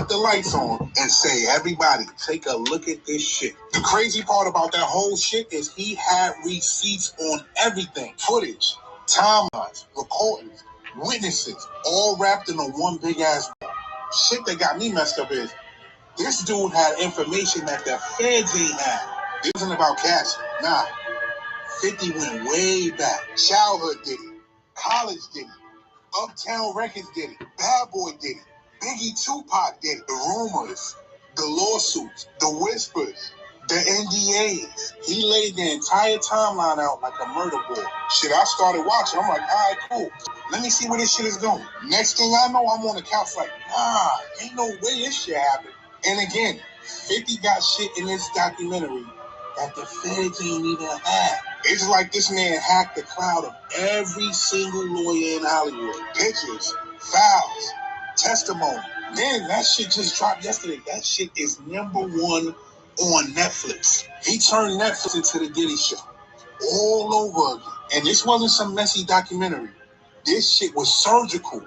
flip the lights on, and say, everybody, take a look at this shit. The crazy part about that whole shit is he had receipts on everything. Footage, timelines, recordings, witnesses, all wrapped into one big ass ball. Shit that got me messed up is, this dude had information that the feds ain't had. It wasn't about cash. Nah. 50 went way back. Childhood Diddy. College Diddy. Uptown Records Diddy. Bad Boy Diddy. Biggie Tupac Diddy. The rumors. The lawsuits. The whispers. The NDAs. He laid the entire timeline out like a murder board. Shit, I started watching. I'm like, all right, cool. Let me see where this shit is going. Next thing I know, I'm on the couch like, nah, ain't no way this shit happened. And again, 50 got shit in this documentary that the feds ain't even had. It's like this man hacked the cloud of every single lawyer in Hollywood. Pictures, files, testimony. Then that shit just dropped yesterday. That shit is #1 on Netflix. He turned Netflix into the Diddy show all over again. And this wasn't some messy documentary. This shit was surgical.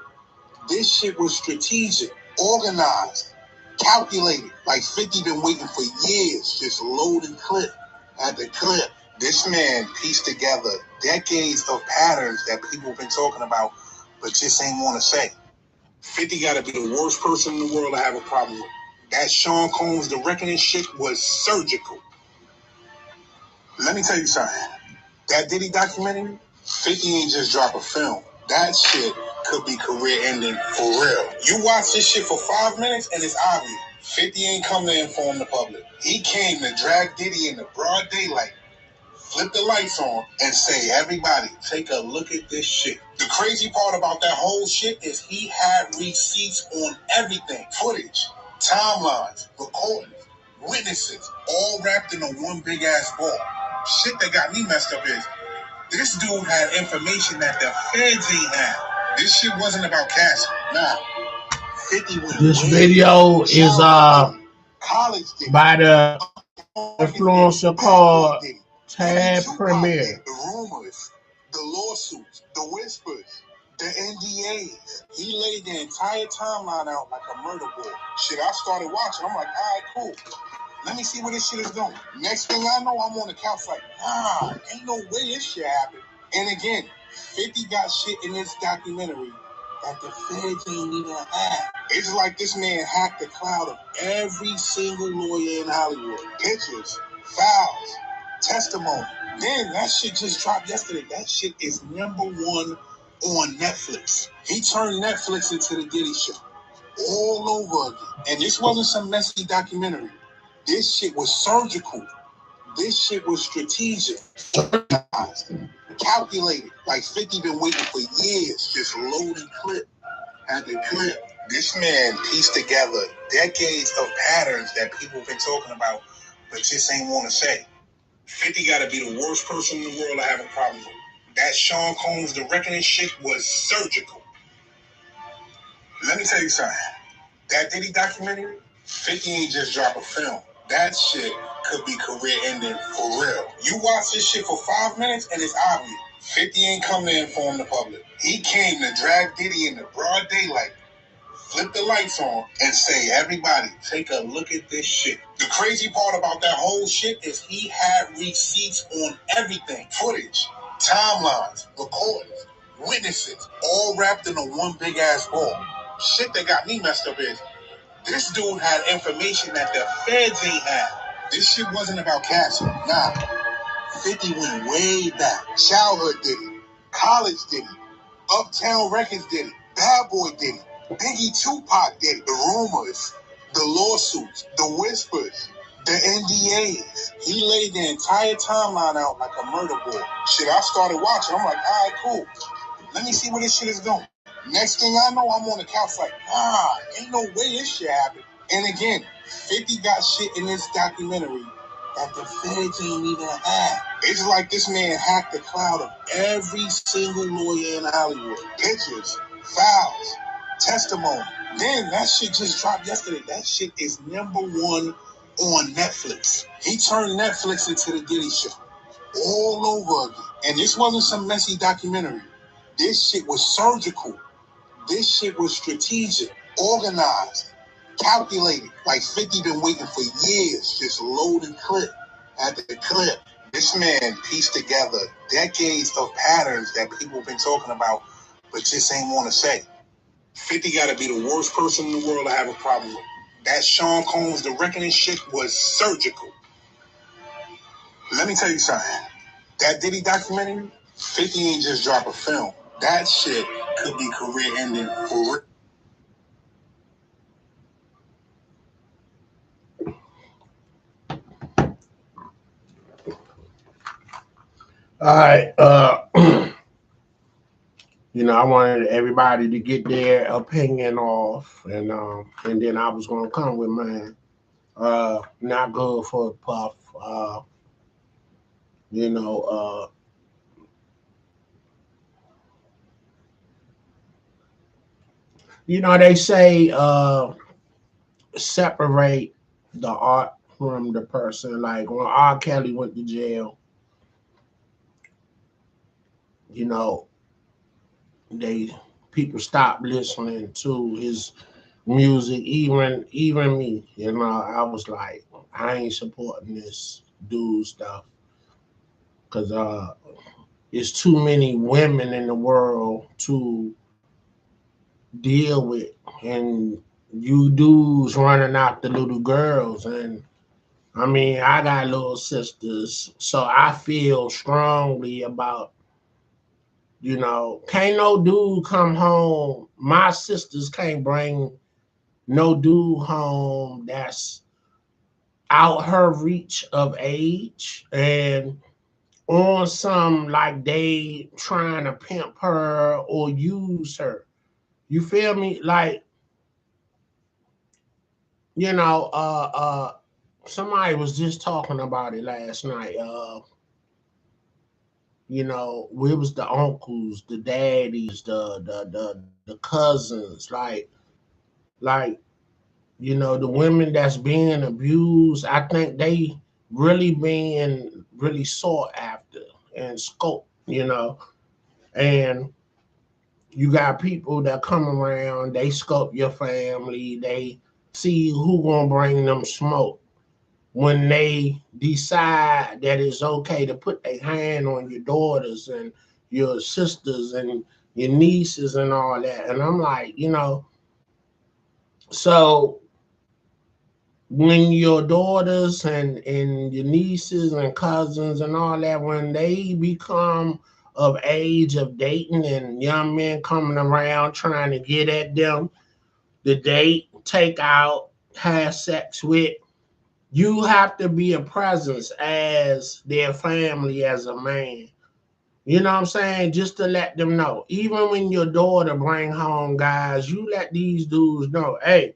This shit was strategic, organized, calculated. Like 50 been waiting for years, just loading clip after clip. This man pieced together decades of patterns that people have been talking about, but just ain't want to say. 50 got to be the worst person in the world to have a problem with. That Sean Combs, the Reckoning shit was surgical. Let me tell you something. That Diddy documentary, 50 ain't just drop a film. That shit could be career ending for real. You watch this shit for 5 minutes and it's obvious. 50 ain't come to inform the public. He came to drag Diddy in the broad daylight, flip the lights on, and say, everybody, take a look at this shit. The crazy part about that whole shit is he had receipts on everything. Footage, timelines, recordings, witnesses, all wrapped into one big ass ball. Shit that got me messed up is, this dude had information that the feds ain't had. This shit wasn't about cash. Nah. 50 went this video is by the influencer called Tad Premier. The rumors, the lawsuits, the whispers, the NDAs. He laid the entire timeline out like a murder board. Shit, I started watching. I'm like, all right, cool. Let me see where this shit is going. Next thing I know, I'm on the couch like, nah, ain't no way this shit happened. And again, 50 got shit in this documentary that the feds ain't even had. It's like this man hacked the cloud of every single lawyer in Hollywood. Pictures, files, testimony. Then that shit just dropped yesterday. That shit is #1 on Netflix. He turned Netflix into the Diddy show all over again. And this wasn't some messy documentary. This shit was surgical. This shit was strategic. Calculated. Like 50 been waiting for years, just loading clip after clip. This man pieced together decades of patterns that people have been talking about, but just ain't want to say. 50 got to be the worst person in the world to have a problem with. That Sean Combs, the Reckoning shit was surgical. Let me tell you something. That Diddy documentary, 50 ain't just drop a film. That shit could be career ending for real. You watch this shit for 5 minutes and it's obvious. 50 ain't come to inform the public. He came to drag Diddy in the broad daylight, flip the lights on, and say, everybody, take a look at this shit. The crazy part about that whole shit is he had receipts on everything. Footage, timelines, recordings, witnesses, all wrapped into one big ass ball. Shit that got me messed up is, this dude had information that the feds ain't had. This shit wasn't about cash. Nah. 50 went way back. Childhood Diddy. College Diddy. Uptown Records Diddy. Bad Boy Diddy. Biggie Tupac Diddy. The rumors. The lawsuits. The whispers. The NDAs. He laid the entire timeline out like a murder board. Shit, I started watching. I'm like, all right, cool. Let me see where this shit is going. Next thing I know, I'm on the couch like, nah, ain't no way this shit happened. And again, 50 got shit in this documentary that the feds ain't even had. It's like this man hacked the cloud of every single lawyer in Hollywood. Pictures, files, testimony. Then that shit just dropped yesterday. That shit is #1 on Netflix. He turned Netflix into the Diddy show all over again. And this wasn't some messy documentary. This shit was surgical. This shit was strategic, organized, calculated. Like 50 been waiting for years, just loading clip after clip. This man pieced together decades of patterns that people been talking about, but just ain't want to say. 50 got to be the worst person in the world to have a problem with. That Sean Combs, the Reckoning shit was surgical. Let me tell you something. That Diddy documentary, 50 ain't just drop a film. That shit could be career ending for real. All right, you know, I wanted everybody to get their opinion off, and then I was gonna come with mine. Not good for Puff. You know, they say separate the art from the person. Like when R. Kelly went to jail, you know, they people stopped listening to his music, even me. You know, I was like, I ain't supporting this dude stuff because it's too many women in the world to deal with, and you dudes running after little girls. And I mean, I got little sisters, so I feel strongly about, can't no dude come home. My sisters can't bring no dude home that's out her reach of age and on some like they trying to pimp her or use her. You feel me? Like, you know, somebody was just talking about it last night. We was the uncles, the daddies, the cousins, like the women that's being abused. I think they really being really sought after and scoped, and you got people that come around, they scope your family, they see who gonna bring them smoke when they decide that it's okay to put their hand on your daughters and your sisters and your nieces and all that. And I'm like, so when your daughters and your nieces and cousins and all that, when they become of age of dating and young men coming around trying to get at them, the date, take out, have sex with, you have to be a presence as their family as a man. You know what I'm saying? Just to let them know. Even when your daughter bring home guys, you let these dudes know, hey,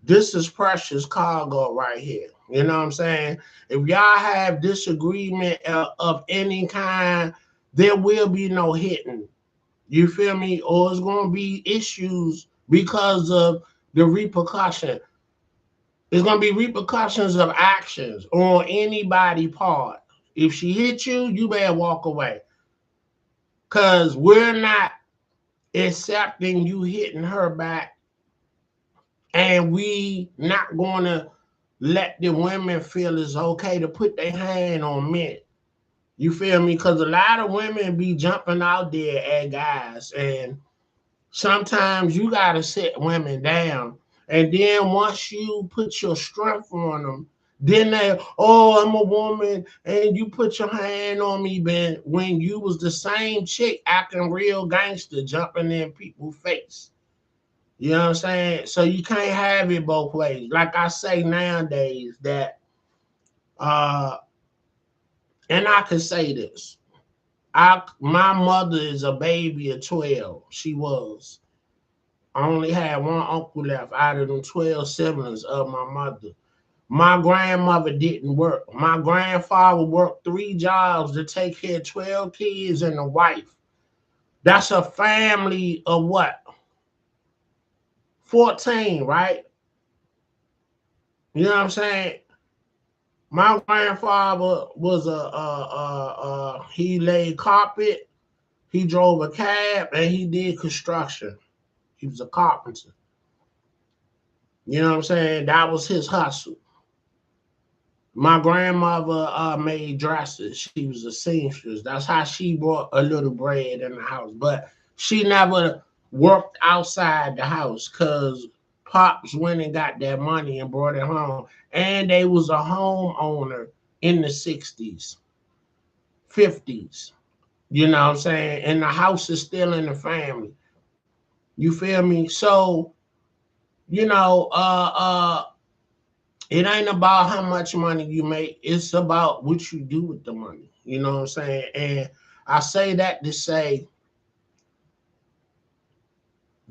this is precious cargo right here. You know what I'm saying? If y'all have disagreement of any kind, there will be no hitting. You feel me? Or it's going to be issues because of the repercussion. It's going to be repercussions of actions on anybody part. If she hit you, you better walk away. Because we're not accepting you hitting her back, and we not going to let the women feel it's okay to put their hand on men. You feel me? Because a lot of women be jumping out there at guys, and sometimes you got to sit women down. And then once you put your strength on them, then they, oh, I'm a woman, and you put your hand on me, Ben, when you was the same chick acting real gangster, jumping in people's face. You know what I'm saying? So you can't have it both ways. Like I say nowadays that, uh, and I can say this. My mother is a baby of 12. She was. I only had one uncle left out of them 12 siblings of my mother. My grandmother didn't work. My grandfather worked 3 jobs to take care of 12 kids and a wife. That's a family of what? 14, right? You know what I'm saying? My grandfather was he laid carpet, he drove a cab, and he did construction. He was a carpenter. You know what I'm saying? That was his hustle. My grandmother made dresses. She was a seamstress. That's how she brought a little bread in the house. But she never worked outside the house because pops went and got that money and brought it home. And they was a homeowner in the 60s, 50s. You know what I'm saying? And the house is still in the family. You feel me? So, you know, it ain't about how much money you make. It's about what you do with the money. You know what I'm saying? And I say that to say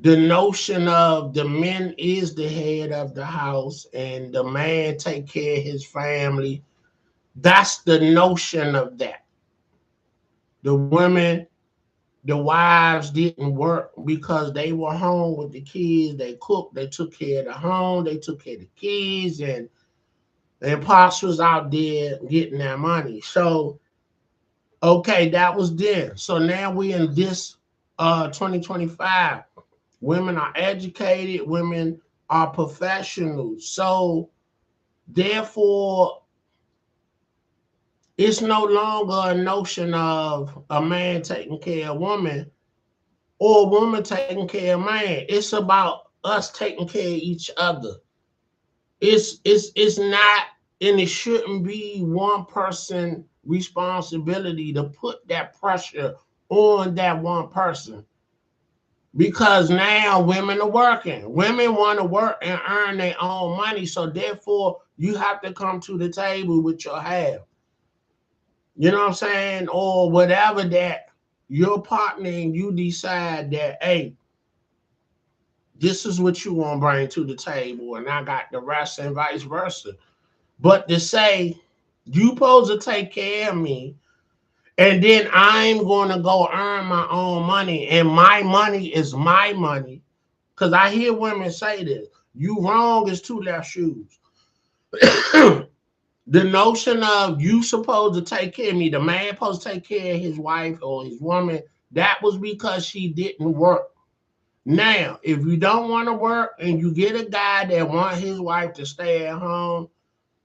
the notion of the man is the head of the house and the man take care of his family. That's the notion of that. The women, the wives didn't work because they were home with the kids. They cooked, they took care of the home, they took care of the kids, and Pops was out there getting that money. So okay, that was then. So now we in this 2025. Women are educated, women are professionals. So therefore, it's no longer a notion of a man taking care of a woman or a woman taking care of a man. It's about us taking care of each other. It's not, and it shouldn't be one person responsibility to put that pressure on that one person, because now women are working. Women want to work and earn their own money, so therefore you have to come to the table with your half. You know what I'm saying? Or whatever that your partner and you decide that, hey, this is what you want to bring to the table, and I got the rest, and vice versa. But to say you supposed to take care of me, and then I'm going to go earn my own money, and my money is my money. Because I hear women say this: "You wrong is two left shoes." The notion of you supposed to take care of me, the man supposed to take care of his wife or his woman, that was because she didn't work. Now, if you don't want to work and you get a guy that want his wife to stay at home,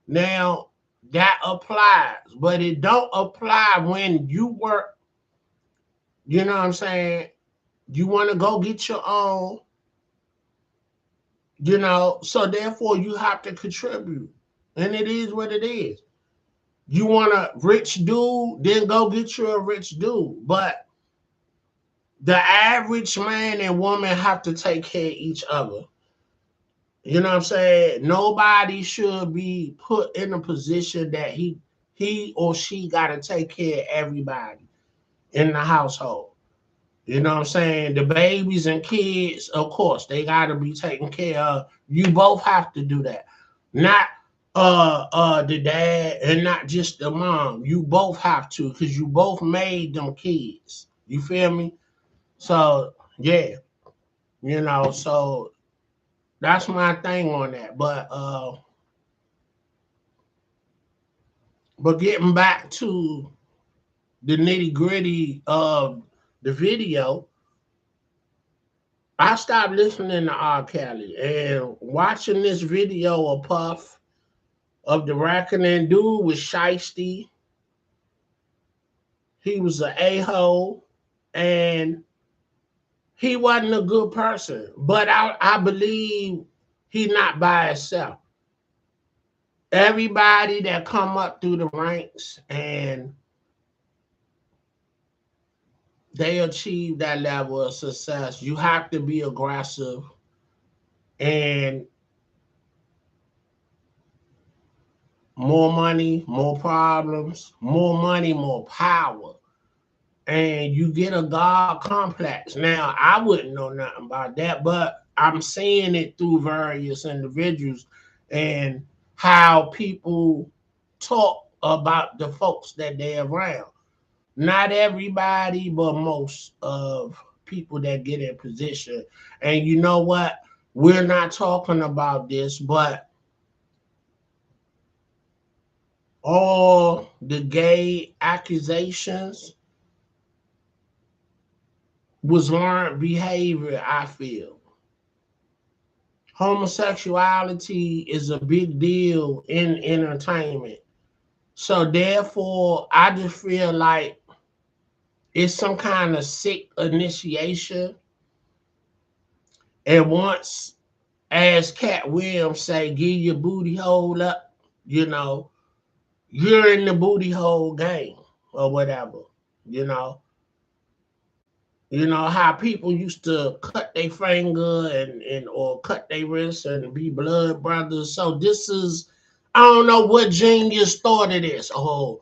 now that applies, but it don't apply when you work. You know what I'm saying? You want to go get your own, so therefore you have to contribute. And it is what it is. You want a rich dude, then go get you a rich dude. But the average man and woman have to take care of each other. You know what I'm saying? Nobody should be put in a position that he or she gotta take care of everybody in the household. You know what I'm saying? The babies and kids, of course, they gotta be taken care of. You both have to do that. Not the dad and not just the mom. You both have to, because you both made them kids. You feel me? So yeah, so that's my thing on that. But getting back to the nitty gritty of the video, I stopped listening to R. Kelly and watching this video of Puff, of the reckoning. Dude was shiesty. He was an a-hole, and he wasn't a good person. But I believe he not by himself. Everybody that come up through the ranks and they achieve that level of success, you have to be aggressive and more money, more problems, more money, more power. And you get a God complex. Now, I wouldn't know nothing about that, but I'm seeing it through various individuals and how people talk about the folks that they're around. Not everybody, but most of people that get in position. And you know what? We're not talking about this, but all the gay accusations was learned behavior, I feel. homosexuality is a big deal in entertainment. So therefore, I just feel like it's some kind of sick initiation. And once, as Cat Williams say, give your booty hole up, you know, you're in the booty hole game or whatever, you know. You know how people used to cut their finger and or cut their wrist and be blood brothers. So this is, I don't know what genius thought of this. Oh,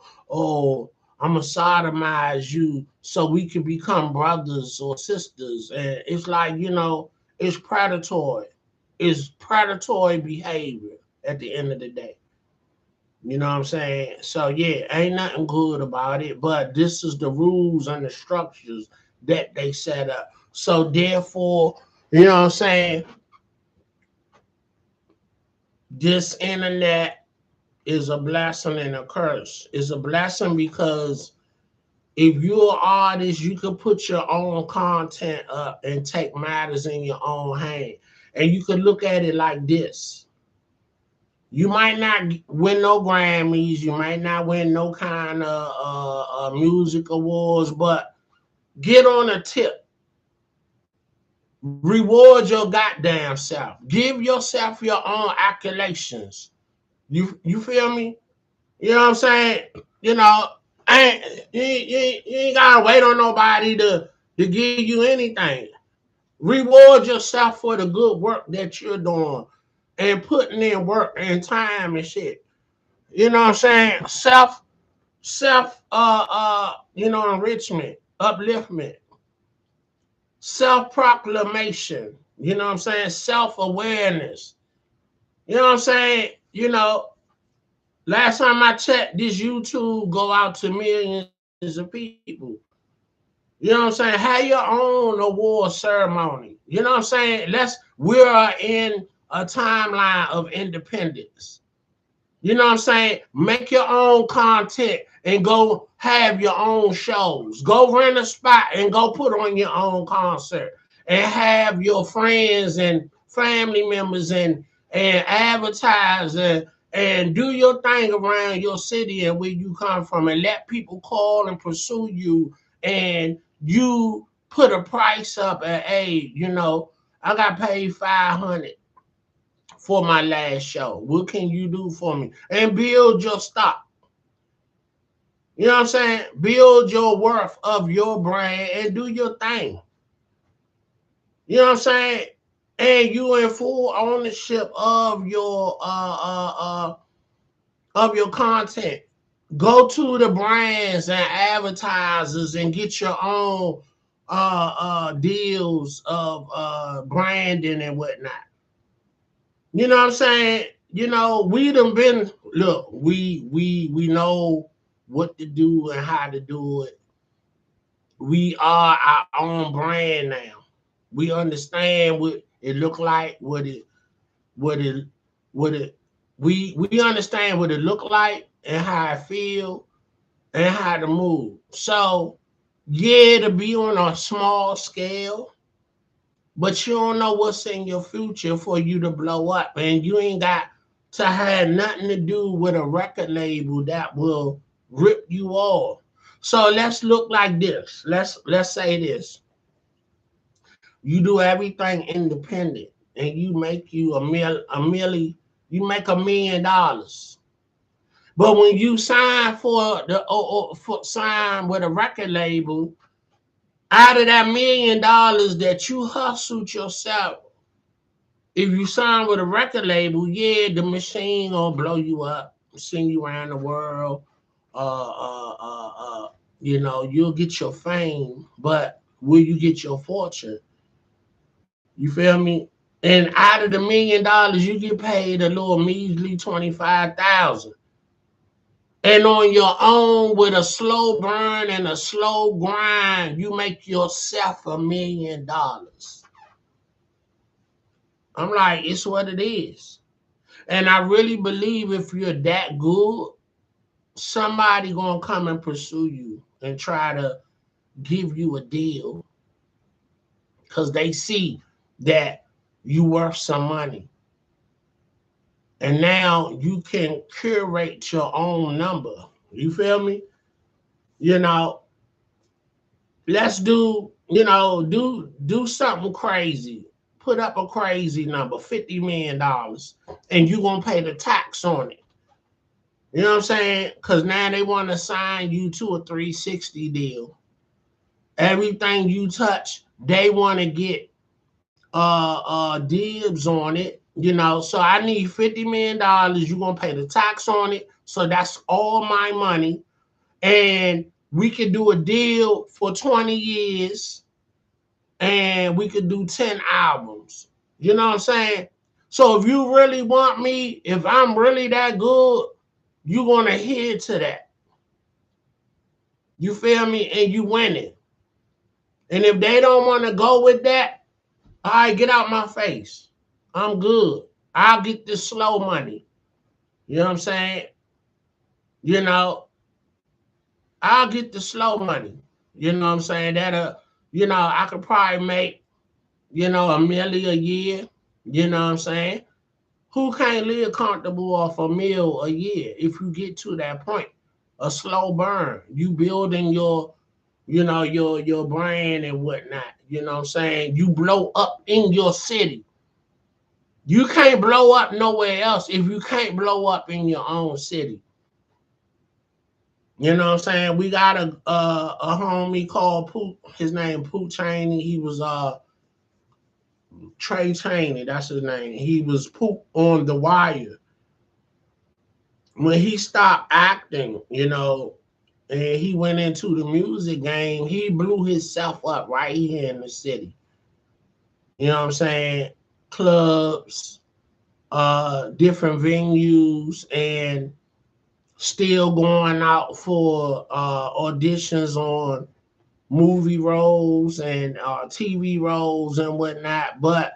I'm gonna sodomize you so we can become brothers or sisters. And it's like, it's predatory. It's predatory behavior at the end of the day. You know what I'm saying? So yeah, ain't nothing good about it, but this is the rules and the structures that they set up. So therefore, you know what I'm saying, this internet is a blessing and a curse. It's a blessing because if you're an artist, you can put your own content up and take matters in your own hand. And you could look at it like this. You might not win no Grammys. You might not win no kind of music awards, but get on a tip. Reward your goddamn self. Give yourself your own accolations. You feel me? You know what I'm saying? You know, you ain't gotta wait on nobody to give you anything. Reward yourself for the good work that you're doing and putting in work and time and shit. You know what I'm saying? Enrichment, upliftment, self-proclamation, you know what I'm saying? Self-awareness. You know what I'm saying? Last time I checked, this YouTube go out to millions of people. You know what I'm saying? Have your own award ceremony. You know what I'm saying? We are in a timeline of independence. You know what I'm saying? Make your own content and go have your own shows. Go rent a spot and go put on your own concert and have your friends and family members and advertise and do your thing around your city and where you come from and let people call and pursue you and you put a price up and hey, I got paid 500 for my last show. What can you do for me? And build your stock. You know what I'm saying? Build your worth of your brand and do your thing. You know what I'm saying? And you in full ownership of your content. Go to the brands and advertisers and get your own deals of branding and whatnot. You know what I'm saying? We done been look, we know what to do and how to do it. We are our own brand now. We understand what it look like, what it what it we understand what it look like and how it feel and how to move. So yeah, to be on a small scale, but you don't know what's in your future for you to blow up, and you ain't got to have nothing to do with a record label that will rip you off. So let's look like this. Let's say this. You do everything independent, and you make you you make $1 million. But when you sign sign with a record label, out of that $1 million that you hustled yourself, if you sign with a record label, yeah, the machine gonna blow you up, send you around the world. Uh, uh, uh, uh, you'll get your fame, but will you get your fortune? You feel me? And out of the $1 million, you get paid a little measly 25,000. And on your own, with a slow burn and a slow grind, you make yourself $1 million. I'm like, it's what it is. And I really believe if you're that good, somebody gonna come and pursue you and try to give you a deal because they see that you worth some money. And now you can curate your own number. You feel me? You know, let's do something crazy. Put up a crazy number, $50 million, and you gonna pay the tax on it. You know what I'm saying? Because now they want to sign you to a 360 deal. Everything you touch, they want to get dibs on it. So I need $50 million. You're gonna pay the tax on it. So that's all my money. And we could do a deal for 20 years and we could do 10 albums. You know what I'm saying? So if you really want me, if I'm really that good, you're gonna adhere to that. You feel me? And you winning. And if they don't want to go with that, all right, get out my face. I'm good. I'll get this slow money. You know what I'm saying? You know, I'll get the slow money. You know what I'm saying? I could probably make, $1 million a year. You know what I'm saying? Who can't live comfortable off $1 million a year if you get to that point? A slow burn. You building your brand and whatnot. You know what I'm saying? You blow up in your city. You can't blow up nowhere else if you can't blow up in your own city. You know what I'm saying? We got a homie called Poot. His name Poot Chaney. He was Trey Chaney. That's his name. He was Poot on The Wire. When he stopped acting, and he went into the music game, he blew himself up right here in the city. You know what I'm saying? Clubs, different venues, and still going out for auditions on movie roles and TV roles and whatnot. But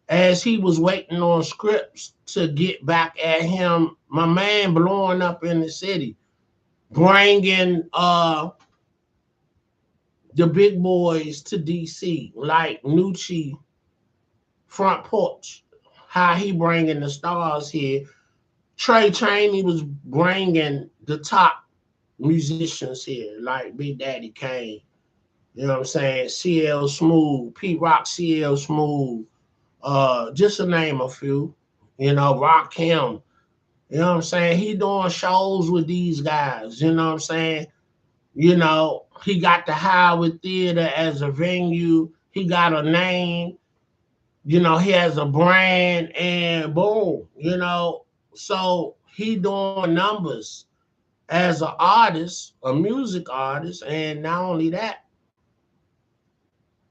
as he was waiting on scripts to get back at him, my man blowing up in the city, bringing the big boys to DC, like Nucci, Front Porch, how he bringing the stars here. Trey Chaney was bringing the top musicians here, like Big Daddy Kane. You know what I'm saying? CL Smooth, Pete Rock, CL Smooth, just to name a few. Rock him. You know what I'm saying? He doing shows with these guys. You know what I'm saying? He got the Howard Theater as a venue. He got a name. He has a brand, and boom. So he doing numbers as an artist, a music artist, and not only that,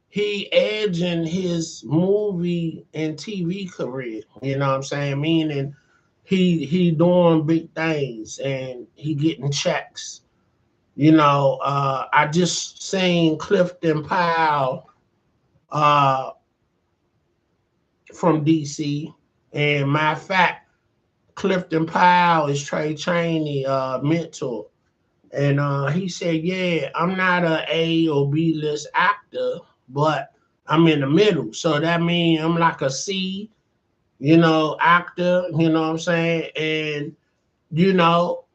he edging his movie and TV career. You know what I'm saying? Meaning he doing big things and he getting checks. I just seen Clifton Powell from DC, and matter of fact, Clifton Powell is Trey Chaney mentor. And he said, yeah, I'm not an A or B list actor, but I'm in the middle. So that means I'm like a C, actor, you know what I'm saying? And, you know,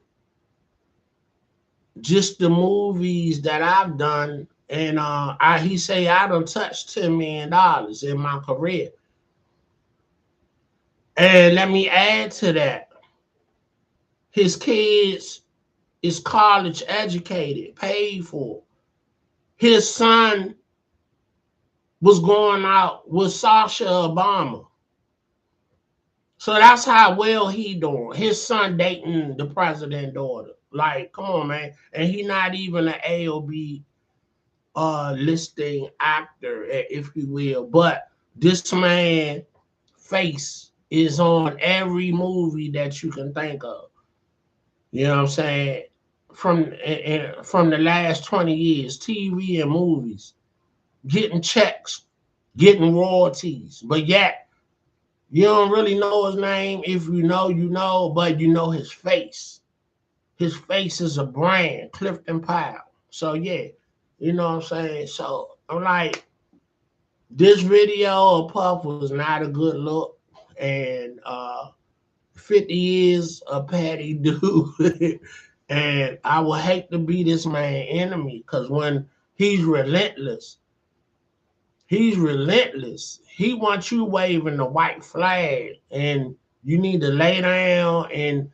just the movies that I've done, and he say I done touched $10 million in my career. And let me add to that. His kids is college educated, paid for. His son was going out with Sasha Obama. So that's how well he doing. His son dating the president's daughter. Like, come on, man. And he not even an A or B listing actor, if you will. But this man face is on every movie that you can think of. You know what I'm saying? From the last 20 years, TV and movies, getting checks, getting royalties. But yet, you don't really know his name. If you know, you know, but you know his face. His face is a brand, Clifton Powell. So, yeah, you know what I'm saying? So, I'm like, This video of Puff was not a good look, and 50 years of Patty Dude. And I would hate to be this man enemy because when he's relentless, he's relentless. He wants you waving the white flag, and you need to lay down and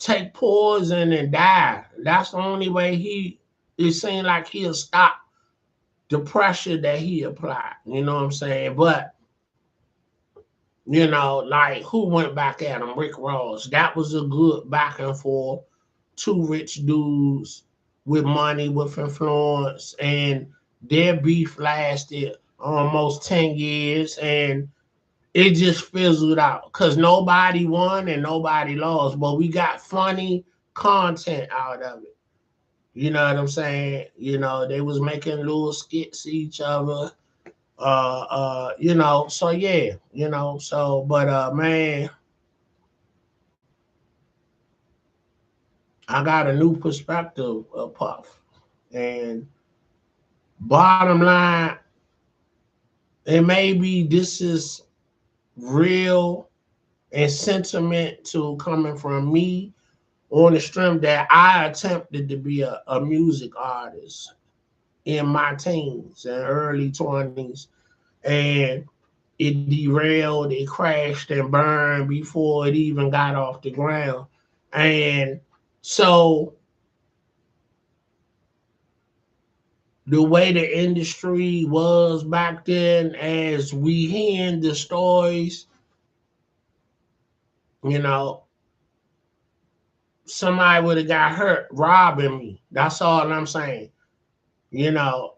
take poison and die. That's the only way it seems like he'll stop the pressure that he applied. You know what I'm saying? But like who went back at him? Rick Ross. That was a good back and forth. Two rich dudes with money, with influence, and their beef lasted almost 10 years, and it just fizzled out because nobody won and nobody lost. But we got funny content out of it. You know what I'm saying? They was making little skits to each other. So yeah, but man, I got a new perspective of Puff. And bottom line, and maybe this is real and sentiment to coming from me on the stream that I attempted to be a music artist in my teens and early 20s. And it derailed, it crashed and burned before it even got off the ground. And so the way the industry was back then, as we hearing the stories, you know, somebody would have got hurt robbing me. That's all I'm saying. You know,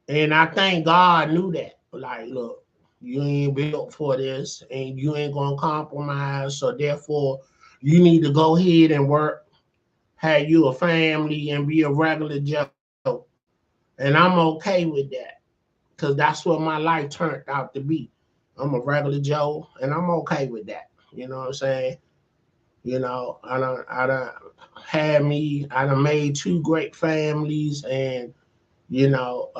and I think God knew that. Like, look, you ain't built for this and you ain't gonna compromise. So therefore you need to go ahead and work, have you a family and be a regular Joe. And I'm okay with that. Cause that's what my life turned out to be. I'm a regular Joe and I'm okay with that. You know what I'm saying? I done made two great families, and you know,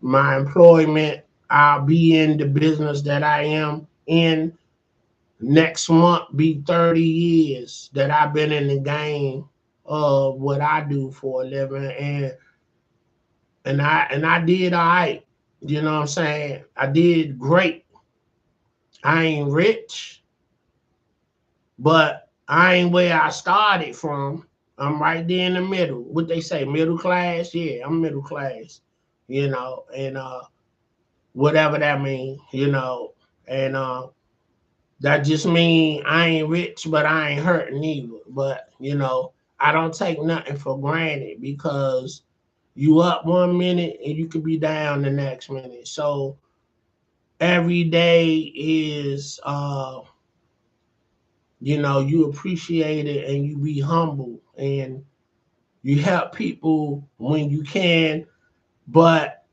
my employment, I'll be in the business that I am in next month, be 30 years that I've been in the game of what I do for a living, and I did all right. You know what I'm saying? I did great. I ain't rich, but I ain't where I started from. I'm right there in the middle. What they say, middle class? Yeah, I'm middle class. And whatever that means, and that just mean I ain't rich, but I ain't hurting either. But I don't take nothing for granted because you up one minute and you could be down the next minute. So every day is you appreciate it and you be humble and you help people when you can, but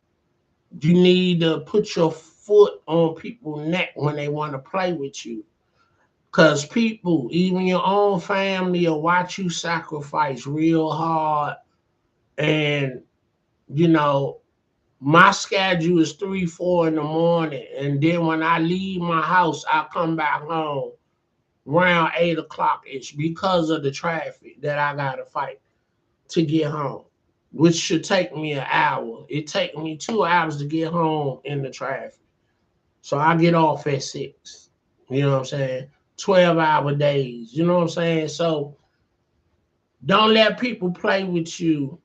you need to put your foot on people's neck when they want to play with you. Because people, even your own family, will watch you sacrifice real hard. And, you know, my schedule is 3, 4 in the morning. And then when I leave my house, I come back home around 8 o'clock ish because of the traffic that I got to fight to get home, which should take me an hour. It take me 2 hours to get home in the traffic. So I get off at 6. You know what I'm saying? 12-hour days. You know what I'm saying? So don't let people play with you.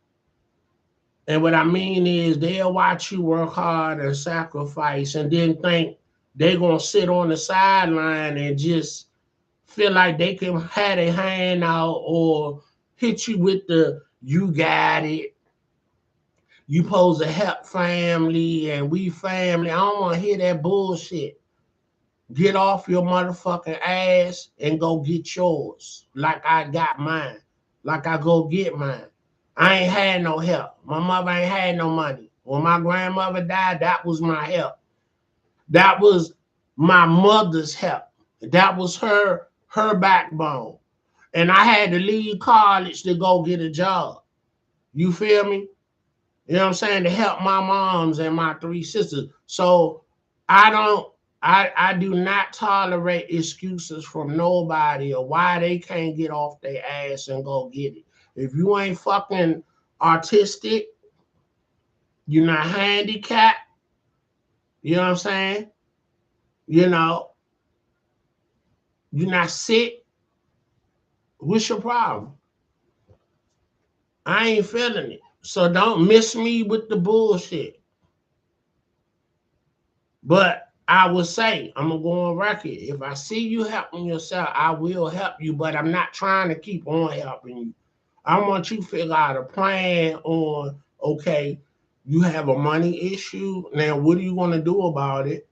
And what I mean is they'll watch you work hard and sacrifice and then think they're going to sit on the sideline and just feel like they can have their hand out or hit you with the you got it. You supposed to help family and we family. I don't want to hear that bullshit. Get off your motherfucking ass and go get yours. Like I got mine. Like I go get mine. I ain't had no help. My mother ain't had no money. When my grandmother died, that was my help. That was my mother's help. That was her backbone. And I had to leave college to go get a job. You feel me? You know what I'm saying? To help my moms and my 3 sisters. So I don't I do not tolerate excuses from nobody or why they can't get off their ass and go get it. If you ain't fucking artistic, you're not handicapped, you know what I'm saying? You know, you're not sick. What's your problem? I ain't feeling it. So don't miss me with the bullshit. But I will say, I'm gonna go on record. If I see you helping yourself, I will help you, but I'm not trying to keep on helping you. I want you to figure out a plan on, okay, you have a money issue. Now, what are you gonna do about it?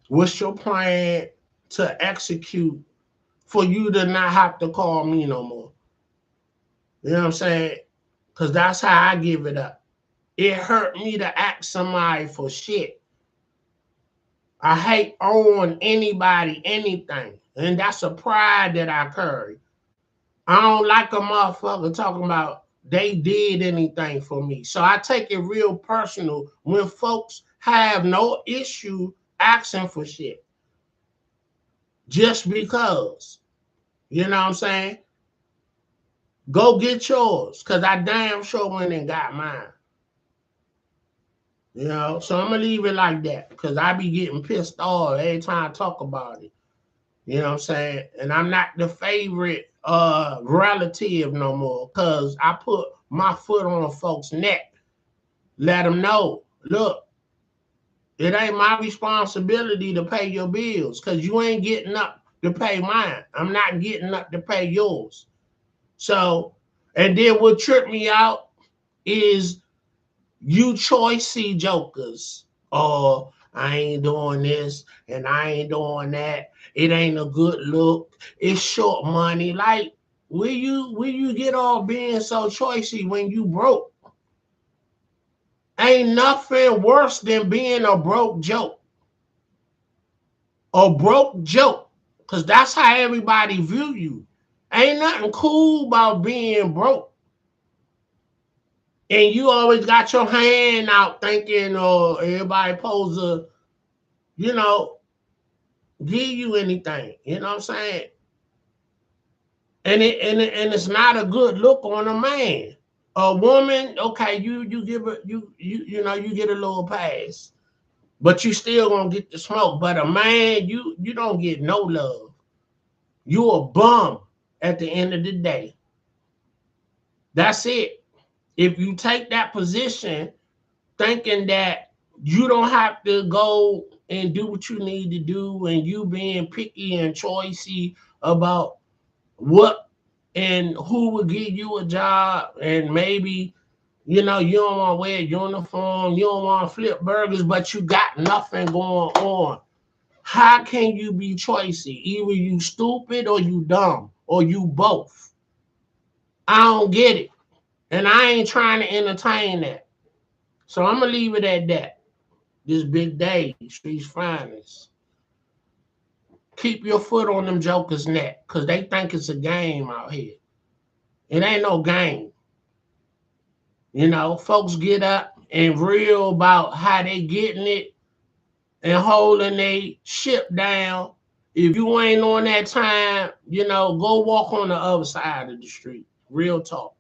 What's your plan to execute for you to not have to call me no more? You know what I'm saying? Because that's how I give it up. It hurt me to ask somebody for shit. I hate owing anybody anything. And that's a pride that I carry. I don't like a motherfucker talking about they did anything for me. So I take it real personal when folks have no issue asking for shit. Just because. You know what I'm saying? Go get yours. Because I damn sure went and got mine. You know, so I'm gonna leave it like that because I be getting pissed off every time I talk about it. You know what I'm saying? And I'm not the favorite relative no more because I put my foot on a folks' neck. Let them know, look, it ain't my responsibility to pay your bills because you ain't getting up to pay mine. I'm not getting up to pay yours. So, and then what tripped me out is you choicey jokers. Oh, I ain't doing this and I ain't doing that. It ain't a good look. It's short money. Like, will you get off being so choicey when you broke? Ain't nothing worse than being a broke joke. A broke joke. Cause that's how everybody view you. Ain't nothing cool about being broke. And you always got your hand out thinking, oh, everybody supposed to, you know, give you anything. You know what I'm saying? And it's not a good look on a man. A woman, okay, you give it you get a little pass, but you still gonna get the smoke. But a man, you don't get no love. You a bum at the end of the day. That's it. If you take that position thinking that you don't have to go and do what you need to do and you being picky and choicey about what and who would give you a job and maybe you don't want to wear a uniform, you don't want to flip burgers, but you got nothing going on. How can you be choicey? Either you stupid or you dumb or you both. I don't get it. And I ain't trying to entertain that. So I'm going to leave it at that. This big day, streets finest. Keep your foot on them jokers' neck because they think it's a game out here. It ain't no game. You know, folks get up and real about how they getting it and holding they ship down. If you ain't on that time, go walk on the other side of the street. Real talk.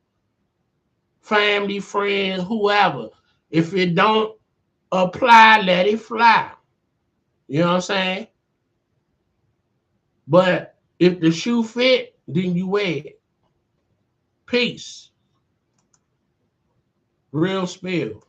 Family, friends, whoever. If it don't apply, let it fly. You know what I'm saying? But if the shoe fit, then you wear it. Peace. Real spill.